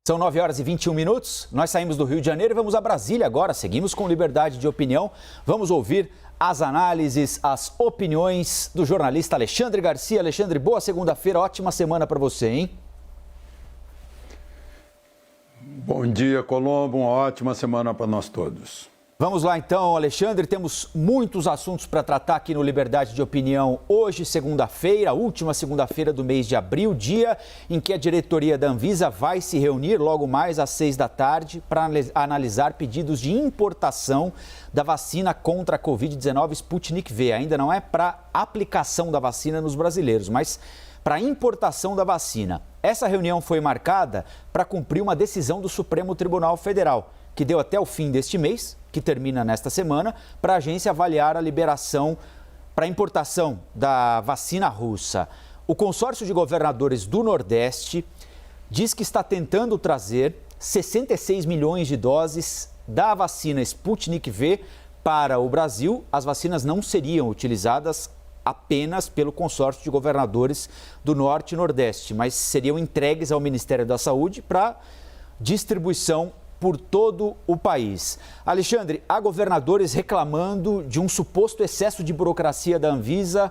São 9 horas e 21 minutos. Nós saímos do Rio de Janeiro e vamos a Brasília agora. Seguimos com liberdade de opinião. Vamos ouvir as análises, as opiniões do jornalista Alexandre Garcia. Alexandre, boa segunda-feira, ótima semana para você, hein? Bom dia, Colombo. Uma ótima semana para nós todos. Vamos lá então, Alexandre, temos muitos assuntos para tratar aqui no Liberdade de Opinião. Hoje, segunda-feira, última segunda-feira do mês de abril, dia em que a diretoria da Anvisa vai se reunir logo mais às 6 da tarde para analisar pedidos de importação da vacina contra a Covid-19 Sputnik V. Ainda não é para aplicação da vacina nos brasileiros, mas para a importação da vacina. Essa reunião foi marcada para cumprir uma decisão do Supremo Tribunal Federal, que deu até o fim deste mês, que termina nesta semana, para a agência avaliar a liberação para a importação da vacina russa. O consórcio de governadores do Nordeste diz que está tentando trazer 66 milhões de doses da vacina Sputnik V para o Brasil. As vacinas não seriam utilizadas apenas pelo consórcio de governadores do Norte e Nordeste, mas seriam entregues ao Ministério da Saúde para distribuição por todo o país. Alexandre, há governadores reclamando de um suposto excesso de burocracia da Anvisa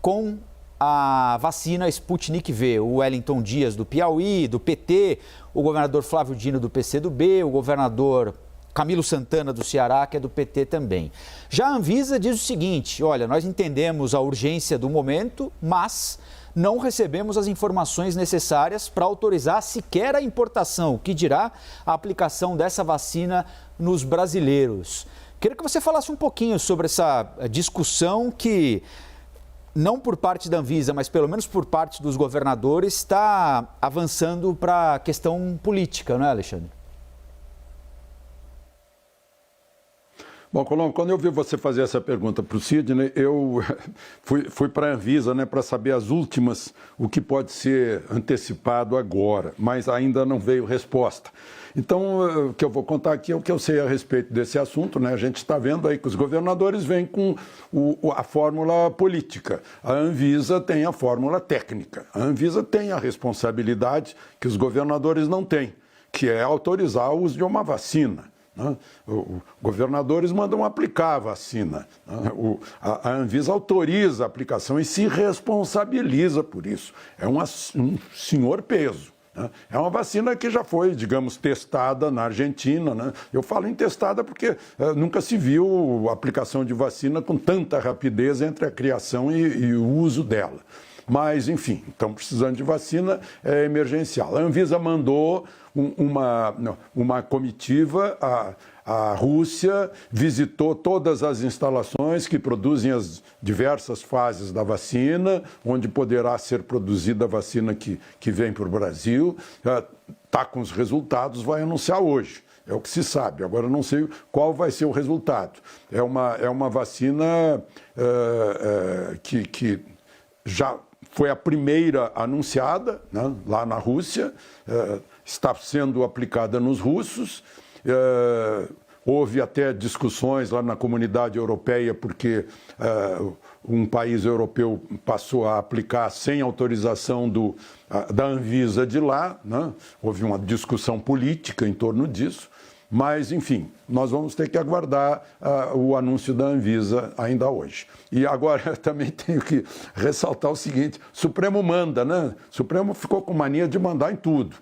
com a vacina Sputnik V. O Wellington Dias do Piauí, do PT, o governador Flávio Dino do PCdoB, o governador Camilo Santana do Ceará, que é do PT também. Já a Anvisa diz o seguinte: olha, nós entendemos a urgência do momento, mas não recebemos as informações necessárias para autorizar sequer a importação, o que dirá a aplicação dessa vacina nos brasileiros. Queria que você falasse um pouquinho sobre essa discussão que, não por parte da Anvisa, mas pelo menos por parte dos governadores, está avançando para a questão política, não é, Alexandre? Bom, Colombo, quando eu vi você fazer essa pergunta para o Sidney, eu fui para a Anvisa, né, para saber as últimas, o que pode ser antecipado agora, mas ainda não veio resposta. Então, o que eu vou contar aqui é o que eu sei a respeito desse assunto, né? A gente está vendo aí que os governadores vêm com a fórmula política. A Anvisa tem a fórmula técnica. A Anvisa tem a responsabilidade que os governadores não têm, que é autorizar o uso de uma vacina. Os governadores mandam aplicar a vacina. A Anvisa autoriza a aplicação e se responsabiliza por isso. É um senhor peso. É uma vacina que já foi, digamos, testada na Argentina. Eu falo em testada porque nunca se viu a aplicação de vacina com tanta rapidez entre a criação e o uso dela. Mas, enfim, estamos precisando de vacina emergencial. A Anvisa mandou uma comitiva, a Rússia visitou todas as instalações que produzem as diversas fases da vacina, onde poderá ser produzida a vacina que vem para o Brasil. Está com os resultados, vai anunciar hoje. É o que se sabe. Agora, não sei qual vai ser o resultado. É uma vacina que já foi a primeira anunciada, né, lá na Rússia, está sendo aplicada nos russos. Houve até discussões lá na comunidade europeia, porque um país europeu passou a aplicar sem autorização da Anvisa de lá, né? Houve uma discussão política em torno disso. Mas, enfim, nós vamos ter que aguardar o anúncio da Anvisa ainda hoje. E agora também tenho que ressaltar o seguinte: o Supremo manda, né? O Supremo ficou com mania de mandar em tudo.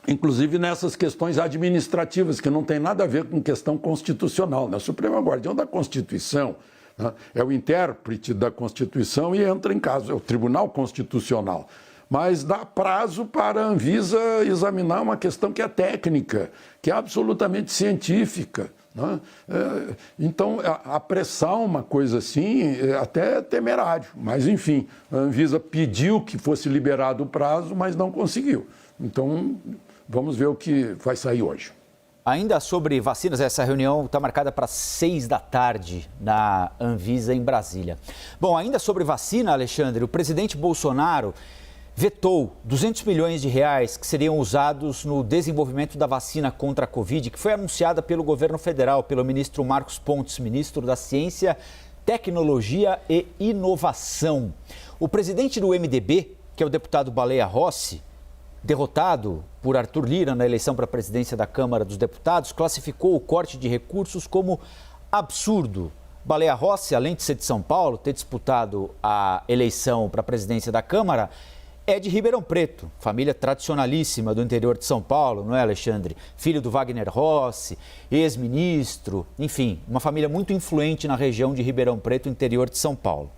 Inclusive nessas questões administrativas, que não tem nada a ver com questão constitucional, né? O Supremo é o guardião da Constituição, né? É o intérprete da Constituição e entra em caso, é o Tribunal Constitucional. Mas dá prazo para a Anvisa examinar uma questão que é técnica, que é absolutamente científica, né? Então, apressar uma coisa assim é até temerário. Mas, enfim, a Anvisa pediu que fosse liberado o prazo, mas não conseguiu. Então, vamos ver o que vai sair hoje. Ainda sobre vacinas, essa reunião está marcada para 6 da tarde na Anvisa em Brasília. Bom, ainda sobre vacina, Alexandre, o presidente Bolsonaro vetou 200 milhões de reais que seriam usados no desenvolvimento da vacina contra a Covid, que foi anunciada pelo governo federal, pelo ministro Marcos Pontes, ministro da Ciência, Tecnologia e Inovação. O presidente do MDB, que é o deputado Baleia Rossi, derrotado por Arthur Lira na eleição para a presidência da Câmara dos Deputados, classificou o corte de recursos como absurdo. Baleia Rossi, além de ser de São Paulo, ter disputado a eleição para a presidência da Câmara, é de Ribeirão Preto, família tradicionalíssima do interior de São Paulo, não é, Alexandre? Filho do Wagner Rossi, ex-ministro, enfim, uma família muito influente na região de Ribeirão Preto, interior de São Paulo.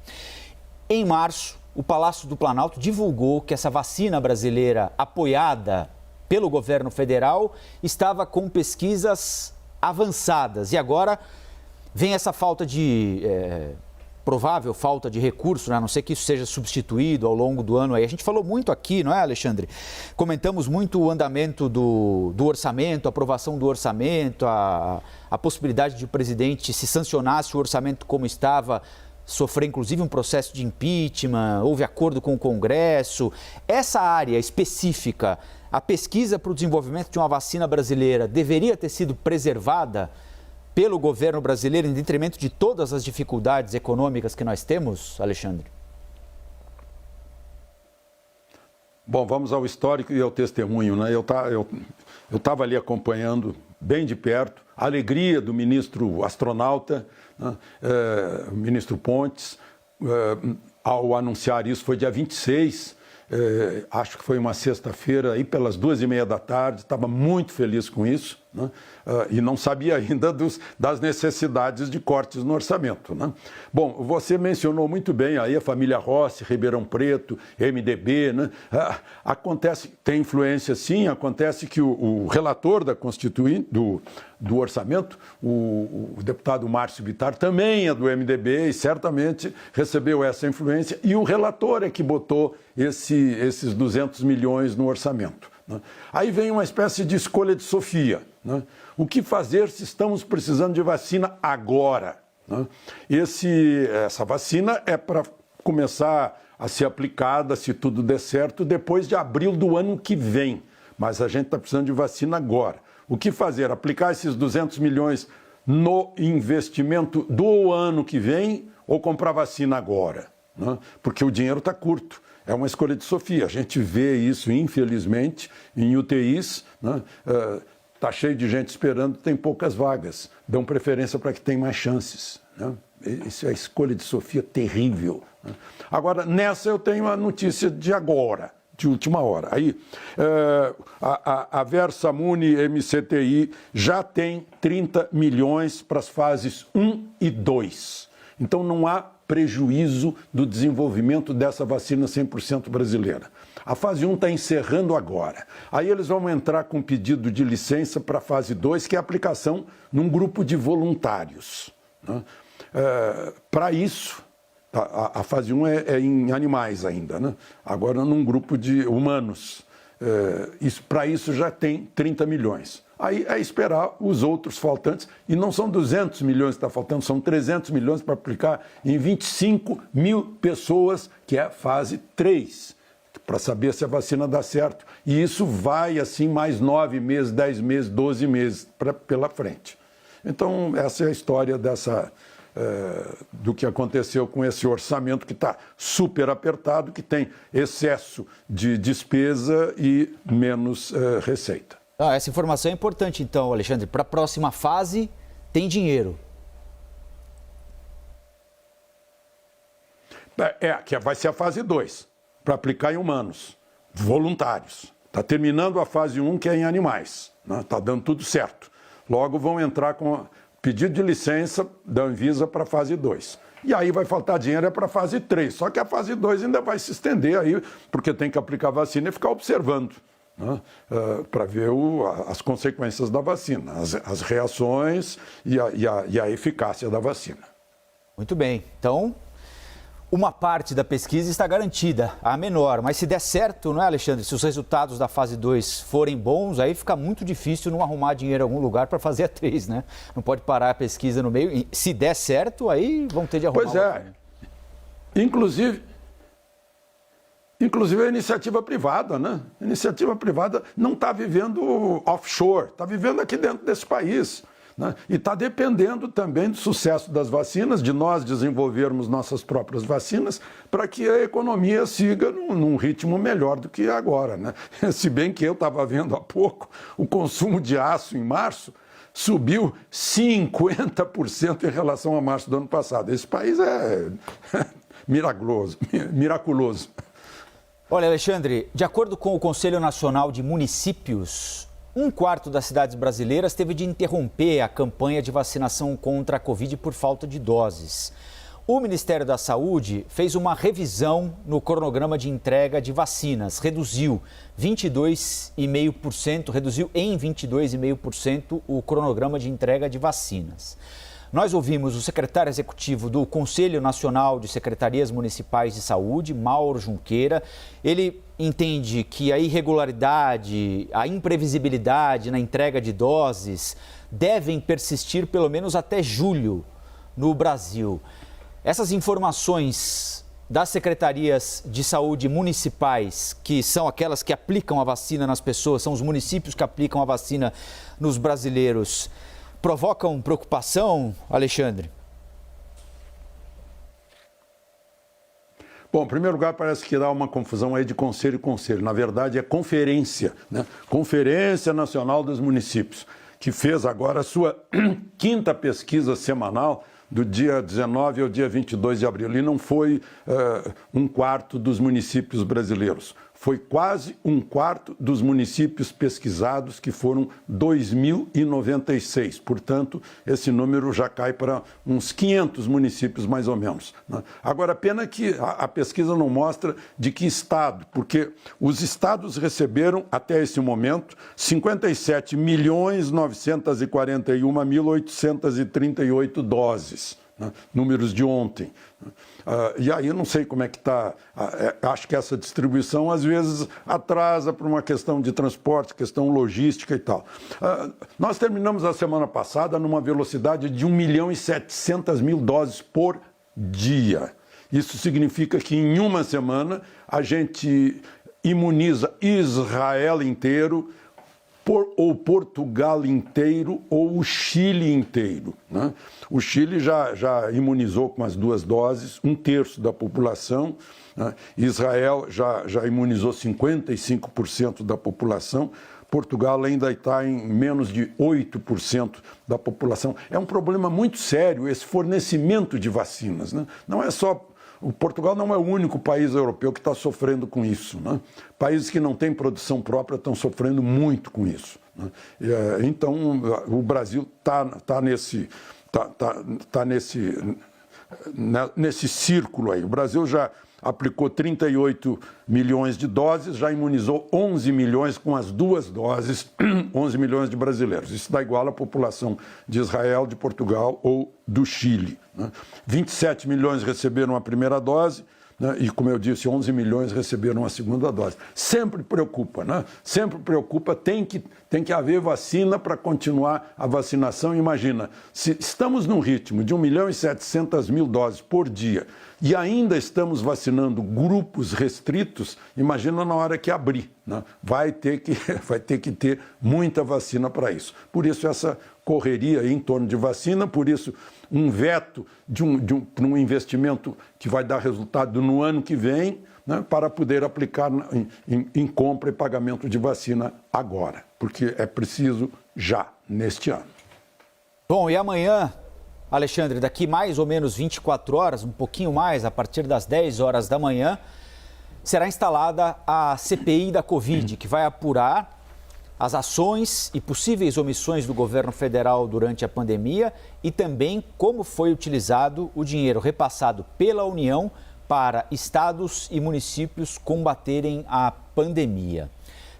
Em março, o Palácio do Planalto divulgou que essa vacina brasileira apoiada pelo governo federal estava com pesquisas avançadas. E agora vem essa provável falta de recurso, né? A não ser que isso seja substituído ao longo do ano. Aí a gente falou muito aqui, não é, Alexandre? Comentamos muito o andamento do orçamento, a aprovação do orçamento, a possibilidade de o presidente, se sancionasse o orçamento como estava, sofrer inclusive um processo de impeachment, houve acordo com o Congresso. Essa área específica, a pesquisa para o desenvolvimento de uma vacina brasileira deveria ter sido preservada pelo governo brasileiro em detrimento de todas as dificuldades econômicas que nós temos, Alexandre? Bom, vamos ao histórico e ao testemunho, né? Eu estava ali acompanhando bem de perto a alegria do ministro astronauta, né? O ministro Pontes, ao anunciar isso, foi dia 26, acho que foi uma sexta-feira, aí pelas 2h30 da tarde, estava muito feliz com isso, né? E não sabia ainda das necessidades de cortes no orçamento, né? Bom, você mencionou muito bem aí a família Rossi, Ribeirão Preto, MDB, né? Acontece, tem influência sim, acontece que o relator da Constituinte, do orçamento, o deputado Márcio Bittar, também é do MDB e certamente recebeu essa influência, e o relator é que botou esses 200 milhões no orçamento, né? Aí vem uma espécie de escolha de Sofia, né? O que fazer se estamos precisando de vacina agora, né? Essa vacina é para começar a ser aplicada, se tudo der certo, depois de abril do ano que vem. Mas a gente está precisando de vacina agora. O que fazer? Aplicar esses 200 milhões no investimento do ano que vem ou comprar vacina agora, né? Porque o dinheiro está curto. É uma escolha de Sofia. A gente vê isso, infelizmente, em UTIs, né? Está cheio de gente esperando, tem poucas vagas. Dão preferência para que tem mais chances, né? Isso é a escolha de Sofia terrível, né? Agora, nessa eu tenho a notícia de agora, de última hora. Aí, a Versamune MCTI já tem 30 milhões para as fases 1 e 2. Então, não há prejuízo do desenvolvimento dessa vacina 100% brasileira. A fase 1 está encerrando agora. Aí eles vão entrar com pedido de licença para a fase 2, que é a aplicação num grupo de voluntários, né? Para isso, a fase 1 é em animais ainda, né? Agora num grupo de humanos. Para isso já tem 30 milhões. Aí é esperar os outros faltantes, e não são 200 milhões que está faltando, são 300 milhões para aplicar em 25 mil pessoas, que é a fase 3, para saber se a vacina dá certo. E isso vai assim mais 9 meses, 10 meses, 12 meses pela frente. Então, essa é a história do que aconteceu com esse orçamento que está super apertado, que tem excesso de despesa e menos receita. Essa informação é importante, então, Alexandre. Para a próxima fase, tem dinheiro. Que vai ser a fase 2, para aplicar em humanos, voluntários. Está terminando a fase 1, que é em animais, né? Está dando tudo certo. Logo vão entrar com pedido de licença da Anvisa para a fase 2. E aí vai faltar dinheiro para a fase 3. Só que a fase 2 ainda vai se estender aí, porque tem que aplicar a vacina e ficar observando, né? Para ver as consequências da vacina, as reações e a eficácia da vacina. Muito bem. Então, uma parte da pesquisa está garantida, a menor. Mas se der certo, não é, Alexandre? Se os resultados da fase 2 forem bons, aí fica muito difícil não arrumar dinheiro em algum lugar para fazer a 3, né? Não pode parar a pesquisa no meio. E se der certo, aí vão ter de arrumar. Pois é. Inclusive a iniciativa privada, né? A iniciativa privada não está vivendo offshore, está vivendo aqui dentro desse país. né? E está dependendo também do sucesso das vacinas, de nós desenvolvermos nossas próprias vacinas, para que a economia siga num ritmo melhor do que agora, né? Se bem que eu estava vendo há pouco, o consumo de aço em março subiu 50% em relação a março do ano passado. Esse país é miraculoso. Olha, Alexandre, de acordo com o Conselho Nacional de Municípios, 1/4 das cidades brasileiras teve de interromper a campanha de vacinação contra a Covid por falta de doses. O Ministério da Saúde fez uma revisão no cronograma de entrega de vacinas, reduziu em 22,5% o cronograma de entrega de vacinas. Nós ouvimos o secretário executivo do Conselho Nacional de Secretarias Municipais de Saúde, Mauro Junqueira. Ele entende que a irregularidade, a imprevisibilidade na entrega de doses devem persistir pelo menos até julho no Brasil. Essas informações das secretarias de saúde municipais, que são aquelas que aplicam a vacina nas pessoas, são os municípios que aplicam a vacina nos brasileiros, provocam preocupação, Alexandre? Bom, em primeiro lugar, parece que dá uma confusão aí de conselho e conselho. Na verdade, é conferência, né? Conferência Nacional dos Municípios, que fez agora a sua 5ª pesquisa semanal, do dia 19 ao dia 22 de abril. E não foi 1/4 dos municípios brasileiros. Foi quase 1/4 dos municípios pesquisados, que foram 2.096. Portanto, esse número já cai para uns 500 municípios, mais ou menos, né? Agora, pena que a pesquisa não mostra de que estado, porque os estados receberam, até esse momento, 57.941.838 doses. Né? Números de ontem. E aí eu não sei como é que está, acho que essa distribuição às vezes atrasa por uma questão de transporte, questão logística e tal. Nós terminamos a semana passada numa velocidade de 1.700.000 doses por dia. Isso significa que em uma semana a gente imuniza Israel inteiro, ou Portugal inteiro, ou o Chile inteiro, né? O Chile já imunizou com as 2 doses 1/3 da população, né? Israel já imunizou 55% da população, Portugal ainda está em menos de 8% da população. É um problema muito sério esse fornecimento de vacinas, né? Não é só... O Portugal não é o único país europeu que está sofrendo com isso, né? Países que não têm produção própria estão sofrendo muito com isso, né? Então, o Brasil está nesse círculo aí. O Brasil já aplicou 38 milhões de doses, já imunizou 11 milhões com as 2 doses, 11 milhões de brasileiros. Isso dá igual à população de Israel, de Portugal ou do Chile, né? 27 milhões receberam a primeira dose, né? E, como eu disse, 11 milhões receberam a segunda dose. Sempre preocupa, né? Sempre preocupa, tem que haver vacina para continuar a vacinação. Imagina, se estamos num ritmo de 1.700.000 doses por dia e ainda estamos vacinando grupos restritos, imagina na hora que abrir, né? Vai ter que ter muita vacina para isso. Por isso essa correria em torno de vacina, por isso um veto para um investimento que vai dar resultado no ano que vem, né, para poder aplicar em compra e pagamento de vacina agora, porque é preciso já, neste ano. Bom, e amanhã, Alexandre, daqui mais ou menos 24 horas, um pouquinho mais, a partir das 10 horas da manhã, será instalada a CPI da Covid, que vai apurar as ações e possíveis omissões do governo federal durante a pandemia e também como foi utilizado o dinheiro repassado pela União para estados e municípios combaterem a pandemia.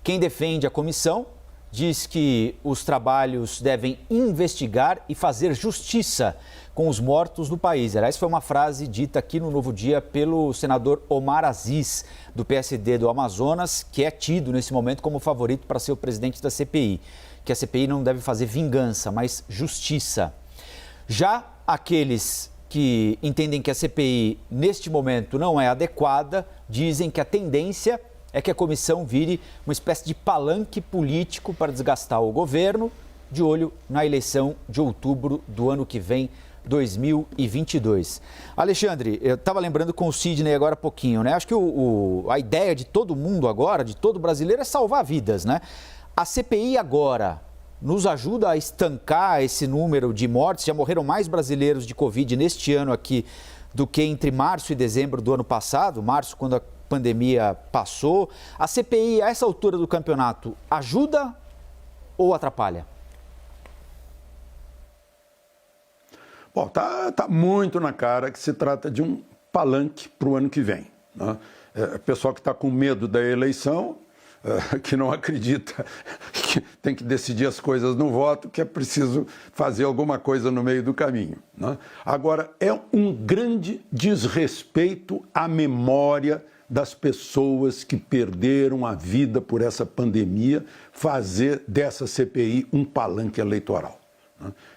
Quem defende a comissão diz que os trabalhos devem investigar e fazer justiça com os mortos do país. Aliás, foi uma frase dita aqui no Novo Dia pelo senador Omar Aziz, do PSD do Amazonas, que é tido nesse momento como favorito para ser o presidente da CPI. Que a CPI não deve fazer vingança, mas justiça. Já aqueles que entendem que a CPI, neste momento, não é adequada, dizem que a tendência é que a comissão vire uma espécie de palanque político para desgastar o governo de olho na eleição de outubro do ano que vem, 2022. Alexandre, eu estava lembrando com o Sidney agora há pouquinho, né? Acho que a ideia de todo mundo agora, de todo brasileiro, é salvar vidas, né? A CPI agora nos ajuda a estancar esse número de mortes. Já morreram mais brasileiros de Covid neste ano aqui do que entre março e dezembro do ano passado, março quando a pandemia passou. A CPI, a essa altura do campeonato, ajuda ou atrapalha? Bom, tá muito na cara que se trata de um palanque para o ano que vem, né? Pessoal que está com medo da eleição, que não acredita que tem que decidir as coisas no voto, que é preciso fazer alguma coisa no meio do caminho, né? Agora, é um grande desrespeito à memória das pessoas que perderam a vida por essa pandemia, fazer dessa CPI um palanque eleitoral.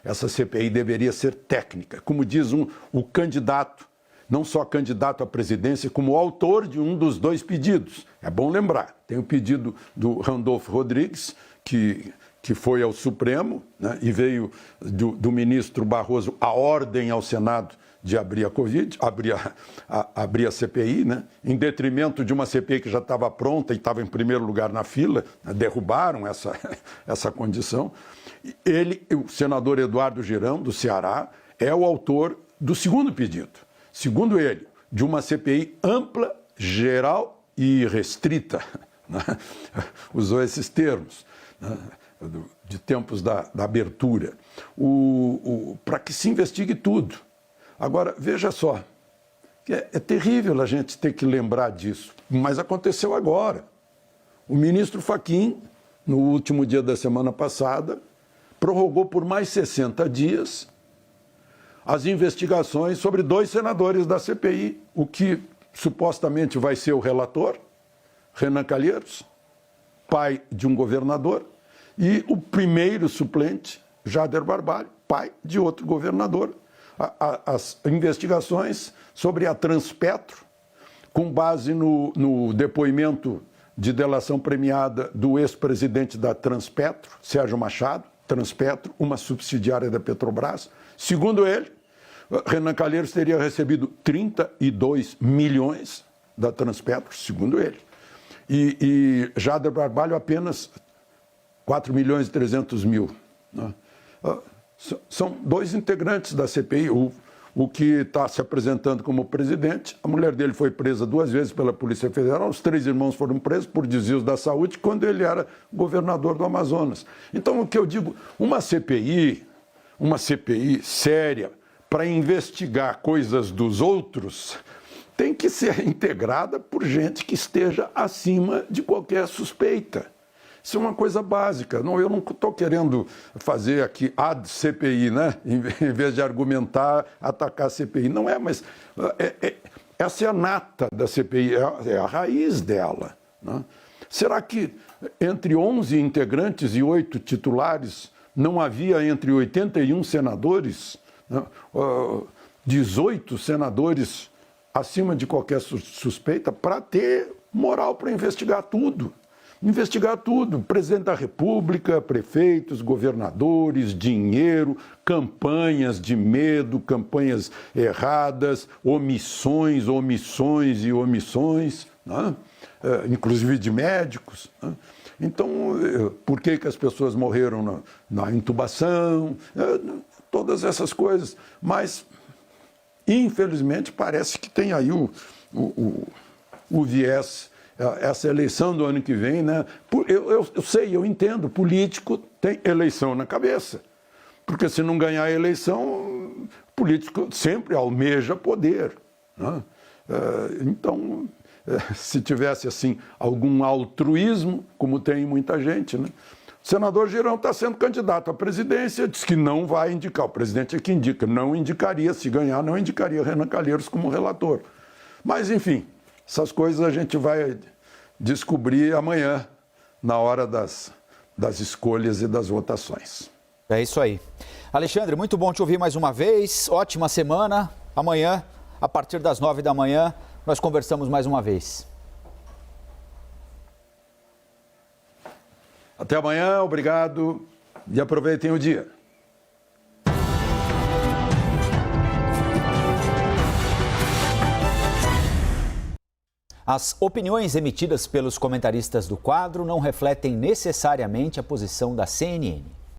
Essa CPI deveria ser técnica, como diz o candidato, não só candidato à presidência, como autor de um dos dois pedidos. É bom lembrar, tem o pedido do Randolfo Rodrigues, que foi ao Supremo, né, e veio do ministro Barroso a ordem ao Senado de abrir a CPI, né, em detrimento de uma CPI que já estava pronta e estava em primeiro lugar na fila, né, derrubaram essa condição. Ele, o senador Eduardo Girão, do Ceará, é o autor do segundo pedido. Segundo ele, de uma CPI ampla, geral e restrita, né? Usou esses termos, né, de tempos da abertura, para que se investigue tudo. Agora, veja só, é terrível a gente ter que lembrar disso, mas aconteceu agora. O ministro Fachin, no último dia da semana passada, prorrogou por mais 60 dias as investigações sobre 2 senadores da CPI, o que supostamente vai ser o relator, Renan Calheiros, pai de um governador, e o primeiro suplente, Jader Barbalho, pai de outro governador. As investigações sobre a Transpetro, com base no depoimento de delação premiada do ex-presidente da Transpetro, Sérgio Machado. Transpetro, uma subsidiária da Petrobras. Segundo ele, Renan Calheiros teria recebido 32 milhões da Transpetro, segundo ele. E Jader Barbalho apenas 4 milhões e 300 mil. Né? São 2 integrantes da CPI. O que está se apresentando como presidente, a mulher dele foi presa 2 vezes pela Polícia Federal, os 3 irmãos foram presos por desvios da saúde quando ele era governador do Amazonas. Então, o que eu digo, uma CPI séria para investigar coisas dos outros, tem que ser integrada por gente que esteja acima de qualquer suspeita. Isso é uma coisa básica. Eu não estou querendo fazer aqui ad CPI, né? Em vez de argumentar, atacar a CPI. Não é, mas essa é a nata da CPI, é a raiz dela, né? Será que entre 11 integrantes e 8 titulares não havia entre 81 senadores, né, 18 senadores acima de qualquer suspeita para ter moral para investigar tudo? Investigar tudo, presidente da República, prefeitos, governadores, dinheiro, campanhas de medo, campanhas erradas, omissões, né? Inclusive de médicos, né? Então, por que as pessoas morreram na intubação, todas essas coisas. Mas, infelizmente, parece que tem aí o viés. Essa eleição do ano que vem, né? Eu sei, eu entendo, político tem eleição na cabeça. Porque se não ganhar a eleição, político sempre almeja poder, né? Então, se tivesse assim algum altruísmo, como tem muita gente, né? O senador Girão está sendo candidato à presidência, diz que não vai indicar, o presidente é que indica, não indicaria, se ganhar, não indicaria Renan Calheiros como relator. Mas, enfim, essas coisas a gente vai descobrir amanhã, na hora das escolhas e das votações. É isso aí. Alexandre, muito bom te ouvir mais uma vez. Ótima semana. Amanhã, a partir das 9 da manhã, nós conversamos mais uma vez. Até amanhã, obrigado. e aproveitem o dia. As opiniões emitidas pelos comentaristas do quadro não refletem necessariamente a posição da CNN.